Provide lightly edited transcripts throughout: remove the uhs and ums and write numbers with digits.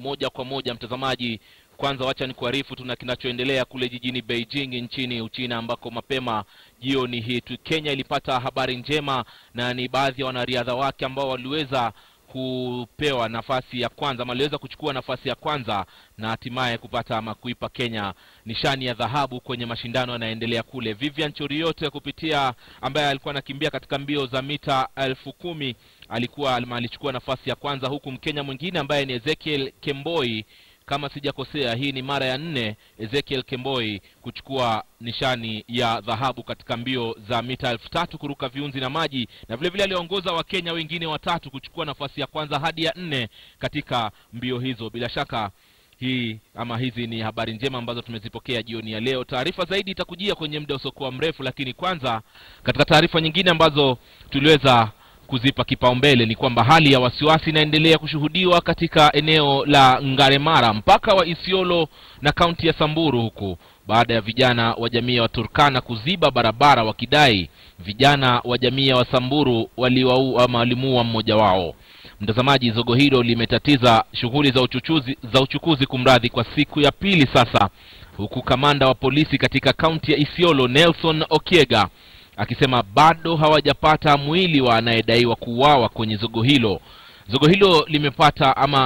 moja kwa moja mtazamaji. Kwanza wacha nikuarifu tuna kinachoendelea kule jijini Beijing nchini Uchina, ambako mapema jioni hii Kenya ilipata habari njema, na ni baadhi ya wanariadha wake ambao waliweza kupewa nafasi ya kwanza, ama waliweza kuchukua nafasi ya kwanza na hatimaye kupata ama kuipa Kenya nishani ya dhahabu kwenye mashindano yanaendelea kule. Vivian Choriote kupitia ambaye alikuwa anakimbia katika mbio za mita 10,000 alichukua nafasi ya kwanza, huku Mkenya mwingine ambaye ni Ezekiel Kemboi, kama sijakosea hii ni mara ya 4 Ezekiel Kemboi kuchukua nishani ya dhahabu katika mbio za mita 3,000 kuruka viunzi na maji, na vile vile aliongoza wa Kenya wengine watatu kuchukua nafasi ya kwanza hadi ya 4 katika mbio hizo. Bila shaka hizi ni habari njema ambazo tumezipokea jioni ya leo. Taarifa zaidi itakujia kwenye muda usiokuwa mrefu, lakini kwanza katika taarifa nyingine ambazo tuliweza kuzipa kipaumbele ni kwamba hali ya wasiwasi inaendelea kushuhudiwa katika eneo la Ngaremara, mpaka wa Isiolo na kaunti ya Samburu, huku baada ya vijana wa jamii ya Turkana kuziba barabara wakidai vijana wa jamii ya Samburu walimuua mmoja wao. Mtazamaji, zogo hilo limetatiza shughuli za uchukuzi kumradhi kwa siku ya pili sasa, huku kamanda wa polisi katika kaunti ya Isiolo Nelson Okiega akisema bado hawajapata mwili wa anayedaiwa kuuawa kwenye zogo hilo. Zogo hilo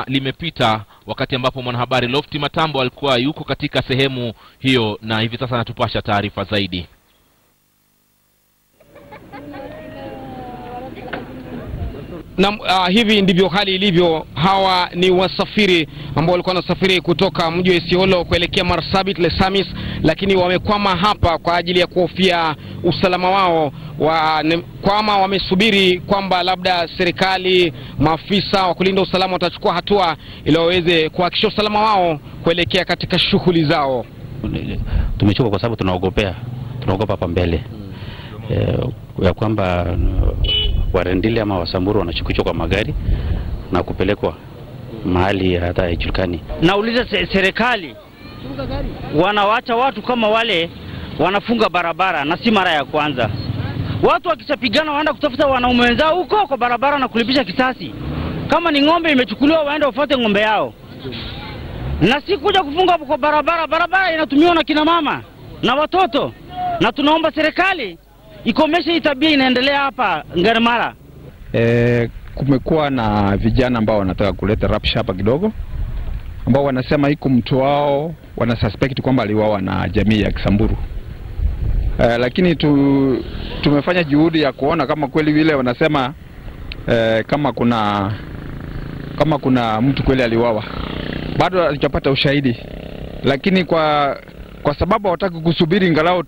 limepita wakati ambapo mwanahabari Lofty Matambo alikuwa yuko katika sehemu hiyo, na hivi sasa anatupasha taarifa zaidi. Na hivi ndivyo hali ilivyo. Hawa ni wasafiri ambao walikuwa wanasafiri kutoka mji wa Isiolo kuelekea Marsabit Lesamis, lakini wamekwama hapa kwa ajili ya kuhofia usalama wao. Wamesubiri kwamba labda serikali, maafisa wa kulinda usalama watachukua hatua ili waweze kuhakikisha usalama wao kuelekea katika shughuli zao. Tumechoka kwa sababu tunaogopa hapa mbele ya kwamba Warendile ama Wasamburu wanachukuliwa kwa magari na kupelekwa mahali hata haijulikani. Nauliza serikali, wanawaacha watu kama wale wanafunga barabara, na si mara ya kwanza. Watu wakisapigana waenda kutafuta wanaume wenzao huko kwa barabara na kulipisha kisasi. Kama ni ng'ombe imechukuliwa waende wafuate ng'ombe yao. Na si kuja kufunga kwa barabara. Barabara inatumiwa na kina mama na watoto. Na tunaomba serikali ikomeshe hii tabia inaendelea hapa Ngaremara. Kumekuwa na vijana ambao wanataka kuleta rapsha hapa kidogo, ambao wanasema iko mtu wao wanasuspect kwamba aliuawa na jamii ya Kisamburu. Lakini tumefanya juhudi ya kuona kama kweli vile wanasema kama kuna mtu kweli aliuawa. Bado hatujapata ushahidi, lakini kwa sababu hawataka kusubiri ingalao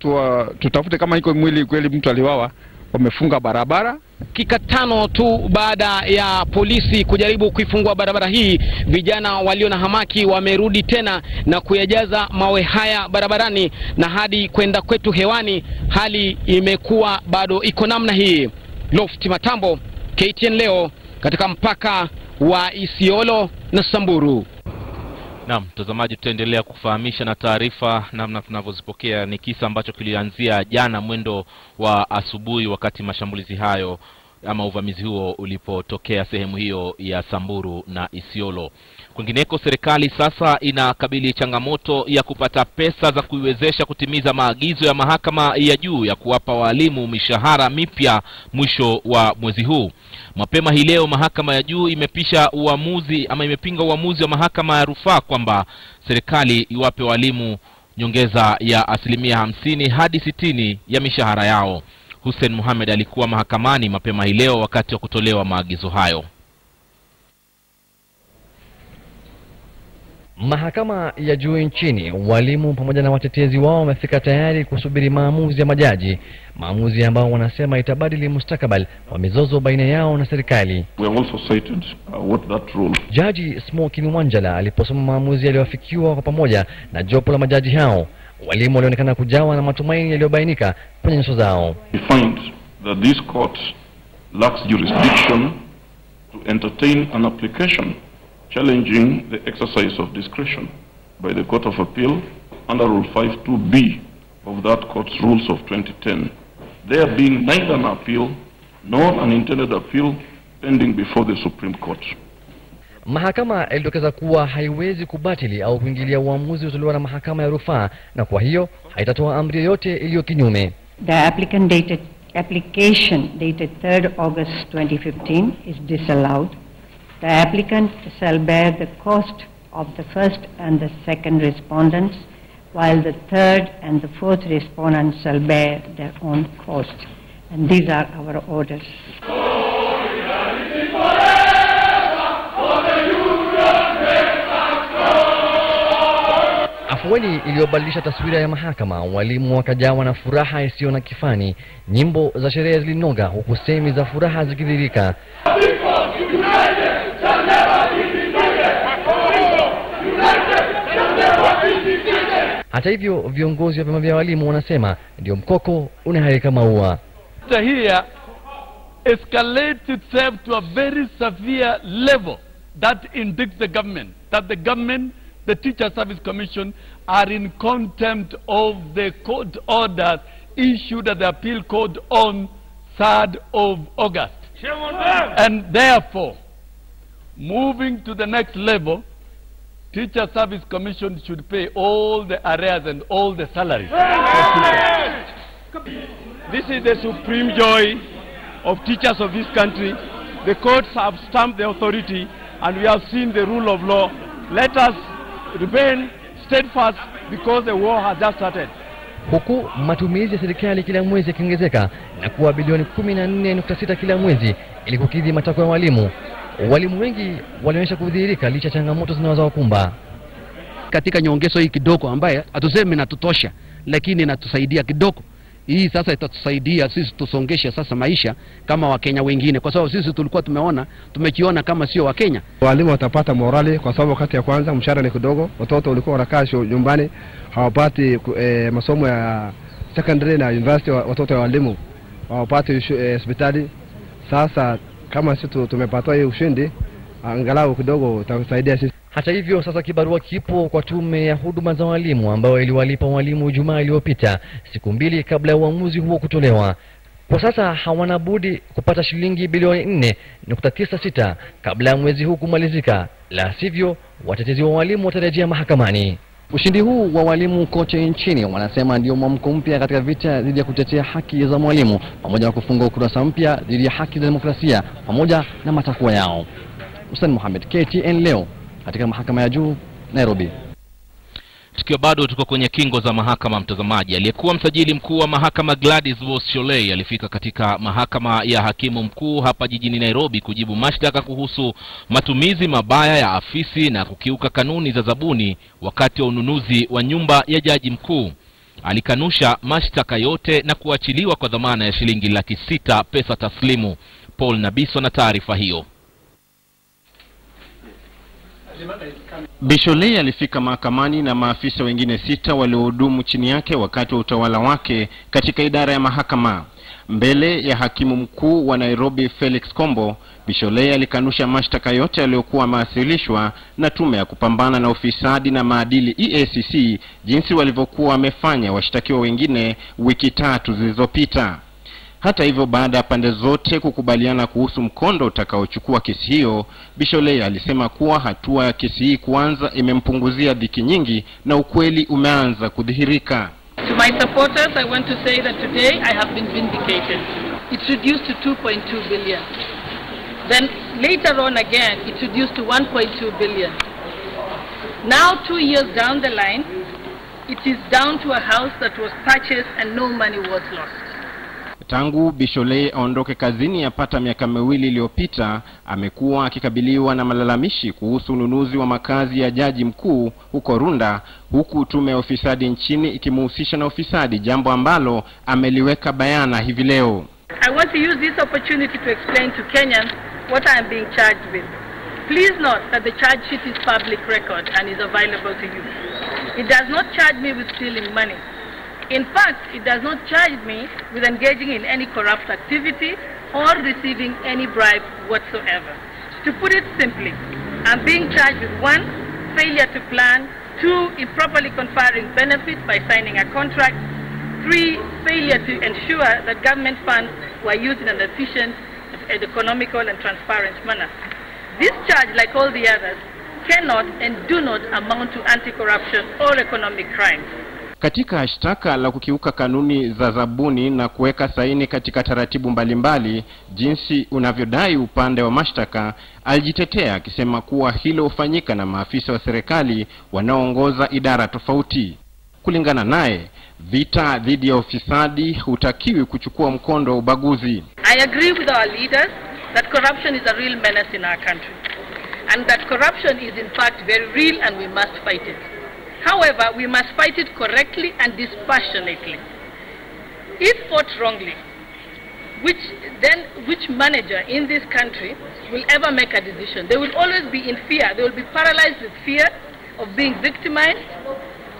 tutafute kama iko mwili kweli mtu aliuawa, wamefunga barabara. Dakika 5 tu baada ya polisi kujaribu kuifungua barabara hii, vijana walio na hamaki wamerudi tena na kuyajaza mawe haya barabarani, na hadi kwenda kwetu hewani hali imekuwa bado iko namna hii. Lofty Matambo, KTN Leo, katika mpaka wa Isiolo na Samburu. Naam, mtazamaji, tutaendelea kufahamisha na taarifa namna tunavyozipokea. Ni kisa ambacho kilianzia jana mwendo wa asubuhi wakati mashambulizi hayo ama uvamizi huo ulipotokea sehemu hiyo ya Samburu na Isiolo. Kwingineko, serikali sasa inakabili changamoto ya kupata pesa za kuiwezesha kutimiza maagizo ya mahakama ya juu ya kuwapa walimu mishahara mipya mwisho wa mwezi huu. Mapema hii leo mahakama ya juu imepinga uamuzi wa mahakama ya rufaa kwamba serikali iwape walimu nyongeza ya 50% hadi 60% ya mishahara yao. Hussein Mohamed alikuwa mahakamani mapema hii leo wakati wa kutolewa maagizo hayo. Mahakama ya juu nchini, walimu pamoja na watetezi wao wamefika tayari kusubiri maamuzi ya majaji, maamuzi ambao wanasema itabadili mustakabali wa mizozo baina yao na serikali. We have also cited what that rule. Jaji Smoky Mwanjala aliposoma maamuzi yaliyofikiwa kwa pamoja na jopo la majaji hao, walimu walionekana kujawa na matumaini yaliyobainika kwenye nyuso zao. We find that this court lacks jurisdiction to entertain an application challenging the exercise of discretion by the Court of Appeal under Rule 52B of that court's rules of 2010, there being neither an appeal nor an intended appeal pending before the Supreme Court. Mahakama ilidokeza kuwa haiwezi kubatili au kuingilia uamuzi utolewa na mahakama ya rufaa, na kwa hiyo haitatoa amri yoyote iliyo kinyume. The application dated 3rd August 2015 is disallowed. The applicant shall bear the cost of the first and the second respondents, while the third and the fourth respondents shall bear their own cost. And these are our orders. Afueni iliyobadilisha taswira ya mahakama, walimu wakajawa na furaha isiyo na kifani. Nyimbo za sherehe zilinoga huku semi za furaha zikidhihirika. Hata hivyo, viongozi wa vyama vya walimu wanasema ndio mkoko unaharika maua. Here escalates itself to a very severe level that indicts the government that the Teacher Service Commission are in contempt of the court orders issued at the appeal court on 3rd of August. And therefore, moving to the next level, Teacher Service Commission should pay all the arrears and all the salaries. This is the supreme joy of teachers of this country. The courts have stamped the authority and we have seen the rule of law. Let us remain steadfast because the war has just started. Huku matumizi ya serikali kila mwezi yakiongezeka na kuwa bilioni 14.6 kila mwezi ili kukidhi matakwa ya walimu, walimu wengi walionyesha kudhihirika licha changamoto zinazowakumba. Katika nyongezo hii kidogo ambaye hatusemi inatutosha, lakini inatusaidia kidogo. Hii sasa itatusaidia sisi tusongeshe sasa maisha kama Wakenya wengine, kwa sababu sisi tulikuwa tumekiona kama sio Wakenya. Walimu watapata morali kwa sababu wakati ya kwanza mshahara ni kidogo, watoto walikuwa wanakaa nyumbani hawapati masomo ya secondary na university, watoto wa walimu hawapati hospitali. Sasa kama sisi tumepata hii ushindi, angalau kidogo utatusaidia sisi. Hata hivyo, sasa kibarua kipo kwa tume ya huduma za walimu ambayo iliwalipa walimu Ijumaa iliyopita, siku mbili kabla ya uamuzi huo kutolewa. Kwa sasa hawana budi kupata shilingi bilioni 4.96 kabla ya mwezi huu kumalizika, la sivyo watetezi wa walimu watarejea mahakamani. Ushindi huu wa walimu kote nchini wanasema ndio mwamko mpya katika vita dhidi ya kutetea haki za mwalimu, pamoja na kufunga ukurasa mpya dhidi ya haki za demokrasia pamoja na matakwa yao. Hussein Mohamed, KTN Leo, katika mahakama ya juu Nairobi. Tukiwa bado tuko kwenye kingo za mahakama, mtazamaji, aliyekuwa msajili mkuu wa mahakama Gladys Wos-Sholei alifika katika mahakama ya hakimu mkuu hapa jijini Nairobi kujibu mashtaka kuhusu matumizi mabaya ya afisi na kukiuka kanuni za zabuni wakati wa ununuzi wa nyumba ya jaji mkuu. Alikanusha mashtaka yote na kuachiliwa kwa dhamana ya shilingi 600,000 pesa taslimu. Paul Nabiso na taarifa hiyo. Bisholei alifika mahakamani na maafisa wengine 6 waliohudumu chini yake wakati wa utawala wake katika idara ya mahakama. Mbele ya hakimu mkuu wa Nairobi Felix Kombo, Bisholei alikanusha mashtaka yote yaliyokuwa yamewasilishwa na tume ya kupambana na ufisadi na maadili EACC, jinsi walivyokuwa wamefanya washtakiwa wengine wiki 3 zilizopita. Hata hivyo, baada ya pande zote kukubaliana kuhusu mkondo utakaochukua kesi hiyo, Bisholei alisema kuwa hatua ya kesi hii kuanza imempunguzia dhiki nyingi na ukweli umeanza kudhihirika. To my supporters, I want to say that today I have been vindicated. It's reduced to 2.2 billion. Then later on again, it's reduced to 1.2 billion. Now 2 years down the line, it is down to a house that was purchased and no money was lost. Tangu Bisholei aondoke kazini yapata miaka 2 iliyopita, amekuwa akikabiliwa na malalamishi kuhusu ununuzi wa makazi ya jaji mkuu huko Runda, huku tume ya ufisadi nchini ikimhusisha na ufisadi, jambo ambalo ameliweka bayana hivi leo. I want to use this opportunity to explain to Kenyans what I am being charged with. Please note that the charge sheet is public record and is available to you. It does not charge me with stealing money. In fact, it does not charge me with engaging in any corrupt activity or receiving any bribe whatsoever. To put it simply, I'm being charged with 1, failure to plan, 2, improperly conferring benefits by signing a contract, 3, failure to ensure that government funds were used in an efficient, economical and transparent manner. This charge, like all the others, cannot and do not amount to anti-corruption or economic crimes. Katika shtaka la kukiuka kanuni za zabuni na kuweka saini katika taratibu mbalimbali jinsi unavyodai upande wa mashtaka, alijitetea akisema kuwa hilo hufanyika na maafisa wa serikali wanaoongoza idara tofauti. Kulingana naye, vita dhidi ya ufisadi hutakiwi kuchukua mkondo wa ubaguzi. I agree with our leaders that corruption is a real menace in our country, and that corruption is in fact very real and we must fight it. However, we must fight it correctly and dispassionately. If fought wrongly, which manager in this country will ever make a decision? They will always be in fear. They will be paralyzed with fear of being victimized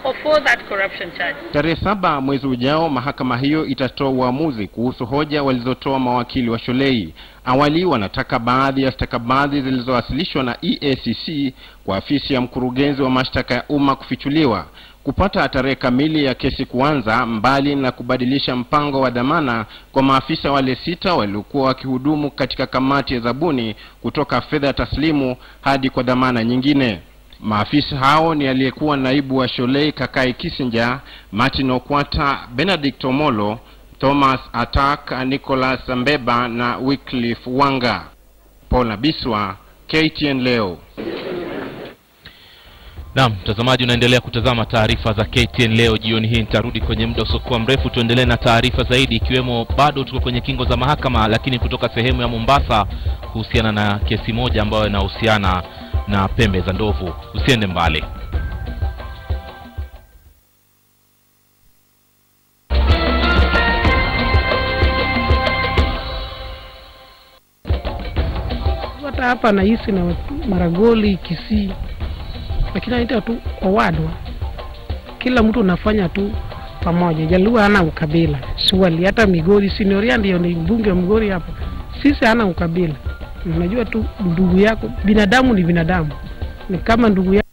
or for that corruption charge. Tarehe 7 mwezi ujao mahakama hiyo itatoa uamuzi kuhusu hoja walizotoa mawakili wa Sholei. Awali wanataka baadhi ya stakabadhi zilizowasilishwa na EACC kwa afisi ya mkurugenzi wa mashtaka ya umma kufichuliwa, kupata tarehe kamili ya kesi kuanza, mbali na kubadilisha mpango wa dhamana kwa maafisa wale 6 waliokuwa wakihudumu katika kamati ya zabuni kutoka fedha taslimu hadi kwa dhamana nyingine. Maafisa hao ni aliyekuwa naibu wa Sholei Kakai Kissinger, Martin Okwata, Benedict Omolo, Thomas Atak, Nicholas Mbeba na Wycliffe Wanga. Paul Nabiswa, KTN Leo. Naam, mtazamaji unaendelea kutazama taarifa za KTN Leo jioni hii. Nitarudi kwenye muda usiokuwa mrefu tuendelee na taarifa zaidi, ikiwemo bado tuko kwenye kingo za mahakama, lakini kutoka sehemu ya Mombasa kuhusiana na kesi moja ambayo inahusiana na pembe za ndovu. Usiende mbali. Wata hapa na hisi na Maragoli, Kisii, lakini naita tu kwa wadwa. Kila mtu unafanya tu pamoja. Jaluo hana ukabila. Swali hata Migori Senioria ndio ni mbunge wa Migori hapa. Sisi hana ukabila. Unajua tu ndugu yako, binadamu ni binadamu. Ni kama ndugu yako.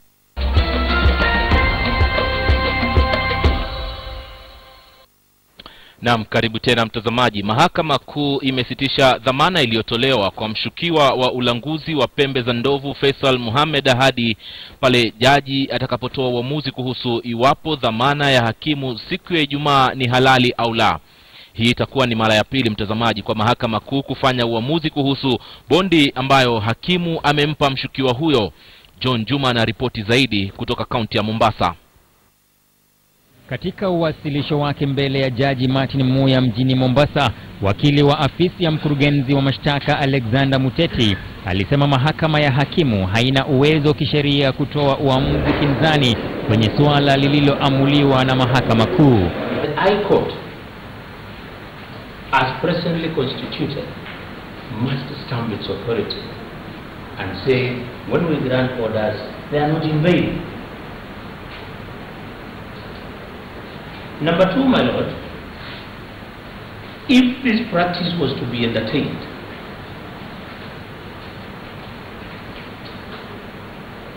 Naam, karibu tena mtazamaji. Mahakama Kuu imesitisha dhamana iliyotolewa kwa mshukiwa wa ulanguzi wa pembe za ndovu Faisal Mohamed hadi pale jaji atakapotoa uamuzi kuhusu iwapo dhamana ya hakimu siku ya Ijumaa ni halali au la. Hii itakuwa ni mara ya pili mtazamaji kwa Mahakama Kuu kufanya uamuzi kuhusu bondi ambayo hakimu amempa mshukiwa huyo. John Juma na ripoti zaidi kutoka kaunti ya Mombasa. Katika uwasilisho wake mbele ya Jaji Martin Muya mjini Mombasa, wakili wa afisi ya mkurugenzi wa mashtaka Alexander Muteti alisema mahakama ya hakimu haina uwezo kisheria kutoa uamuzi kinzani kwenye suala lililoamuliwa na Mahakama Kuu. The High Court, as presently constituted, must stamp its authority and say when we grant orders, they are not in vain. Number 2, my lord, if this practice was to be entertained,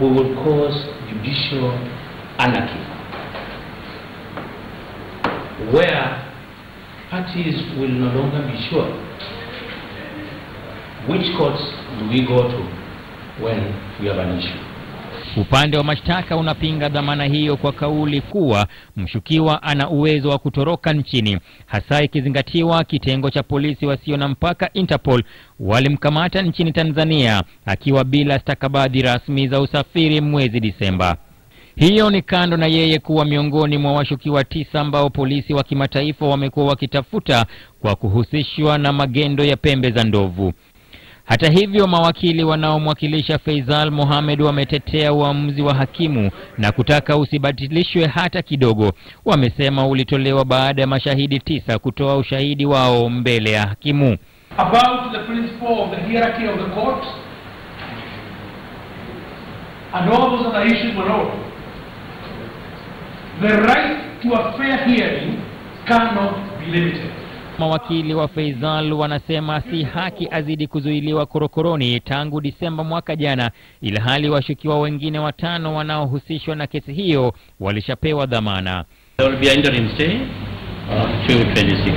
we would cause judicial anarchy, where parties will no longer be sure which courts do we go to when we have an issue. Upande wa mashtaka unapinga dhamana hiyo kwa kauli kuwa mshukiwa ana uwezo wa kutoroka nchini, hasa ikizingatiwa kitengo cha polisi wasio na mpaka Interpol walimkamata nchini Tanzania akiwa bila stakabadhi rasmi za usafiri mwezi Disemba. Hiyo ni kando na yeye kuwa miongoni mwa washukiwa 9 ambao polisi wa kimataifa wamekuwa wakitafuta kwa kuhusishwa na magendo ya pembe za ndovu. Hata hivyo, mawakili wanaomwakilisha Faisal Mohamed wametetea uamuzi wa hakimu na kutaka usibatilishwe hata kidogo. Wamesema ulitolewa baada ya mashahidi 9 kutoa ushahidi wao mbele ya hakimu. About the principle of the hierarchy of the court and all those other issues were all. The right to a fair hearing cannot be limited. Mawakili wa Faisal wanasema si haki azidi kuzuiliwa korokoroni tangu Disemba mwaka jana, ilhali washukiwa wengine 5 wanaohusishwa na kesi hiyo walishapewa dhamana. There will be an interim stay to 26.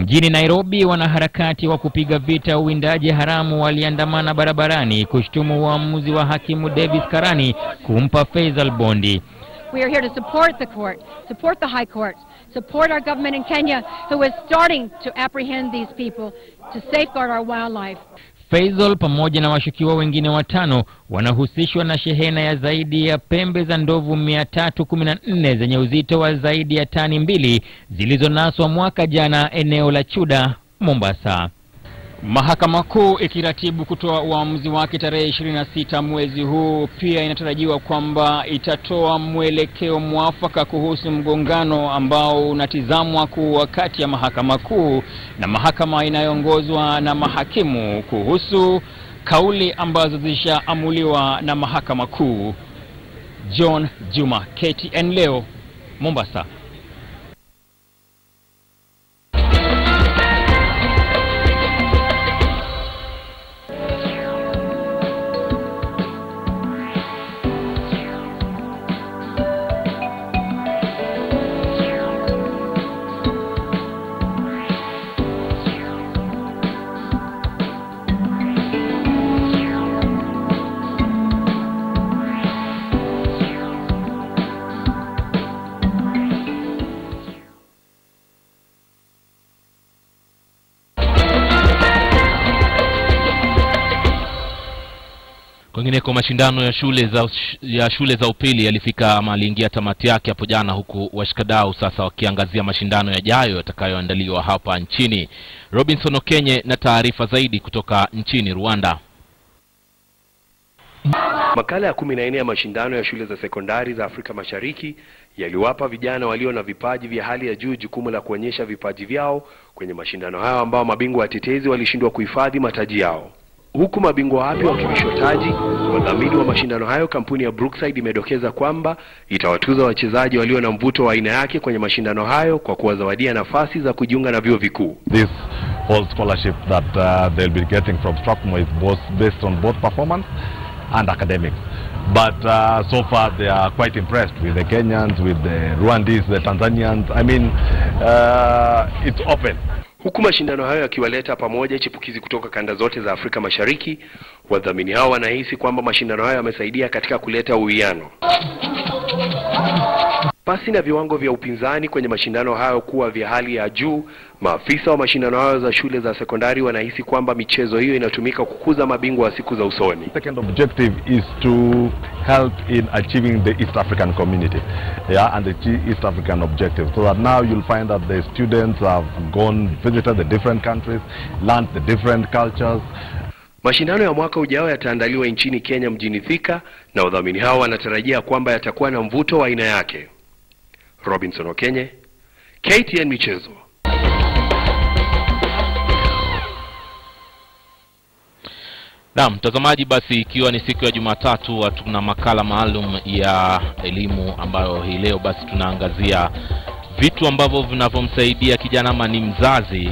Mjini Nairobi, wanaharakati wa kupiga vita uwindaji haramu waliandamana barabarani kushtumu uamuzi wa hakimu Davis Karani kumpa Faisal bondi. We are here to support the court, support the high court, support our government in Kenya who is starting to apprehend these people to safeguard our wildlife. Faisal pamoja na washukiwa wengine 5 wanahusishwa na shehena ya zaidi ya pembe za ndovu 314 zenye uzito wa zaidi ya tani 2 zilizonaswa mwaka jana eneo la Chuda, Mombasa. Mahakama Kuu ikiratibu kutoa uamuzi wake tarehe 26 mwezi huu, pia inatarajiwa kwamba itatoa mwelekeo mwafaka kuhusu mgongano ambao unatizamwa kuwa kati ya Mahakama Kuu na mahakama inayoongozwa na mahakimu kuhusu kauli ambazo zishaamuliwa na Mahakama Kuu. John Juma, KTN Leo, Mombasa. Kwingineko, mashindano ya shule za upili yalifika ama aliingia tamati yake hapo jana, huku washikadau sasa wakiangazia mashindano yajayo yatakayoandaliwa hapa nchini. Robinson Okenye na taarifa zaidi kutoka nchini Rwanda. Makala ya 14 ya mashindano ya shule za sekondari za Afrika Mashariki yaliwapa vijana walio na vipaji vya hali ya juu jukumu la kuonyesha vipaji vyao kwenye mashindano hayo, ambao mabingwa watetezi walishindwa kuhifadhi mataji yao. Huku mabingwa wapya wakivishwa taji, wadhamini wa mashindano hayo kampuni ya Brookside imedokeza kwamba itawatuza wachezaji walio na mvuto wa aina yake kwenye mashindano hayo kwa kuwazawadia nafasi za kujiunga na vyuo vikuu. This whole scholarship that they'll be getting from Strathmore is based on both performance and academics. But so far they are quite impressed with the Kenyans, with the Rwandese, the Tanzanians. I mean, it's open. Huku mashindano hayo yakiwaleta pamoja chipukizi kutoka kanda zote za Afrika Mashariki, wadhamini hao wanahisi kwamba mashindano hayo yamesaidia katika kuleta uwiano. Pasi na viwango vya upinzani kwenye mashindano hayo kuwa vya hali ya juu, maafisa wa mashindano hayo za shule za sekondari wanahisi kwamba michezo hiyo inatumika kukuza mabingwa wa siku za usoni. The second objective is to help in achieving the East African community, and the East African objective, so that now you'll find that the students have visited the different countries, learned the different cultures. Mashindano ya mwaka ujao yataandaliwa nchini Kenya mjini Thika, na wadhamini hao wanatarajia kwamba yatakuwa na mvuto wa aina yake. Robinson Okenye, KTN Michezo. Naam, mtazamaji, basi ikiwa ni siku ya Jumatatu, tuna makala maalum ya elimu ambayo hii leo basi tunaangazia vitu ambavyo vinavyomsaidia kijana ama ni mzazi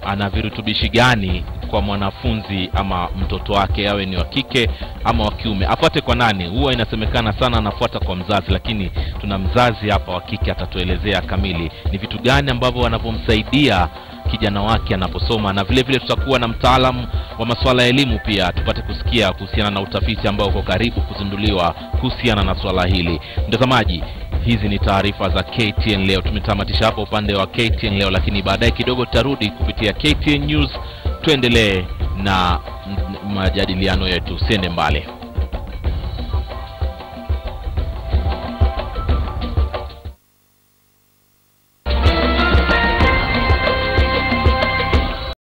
ana virutubishi gani kwa mwanafunzi ama mtoto wake, awe ni wa kike ama wa kiume. Afuate kwa nani? Huwa inasemekana sana anafuata kwa mzazi, lakini tuna mzazi hapa wa kike atatuelezea kamili ni vitu gani ambavyo wanavyomsaidia kijana wake anaposoma, na vile vile tutakuwa na mtaalamu wa masuala ya elimu pia tupate kusikia kuhusiana na utafiti ambao uko karibu kuzinduliwa kuhusiana na swala hili. Mtazamaji, hizi ni taarifa za KTN Leo. Tumetamatisha hapo upande wa KTN Leo, lakini baadaye kidogo tutarudi kupitia KTN News tuendelee na majadiliano yetu. Usiende mbali.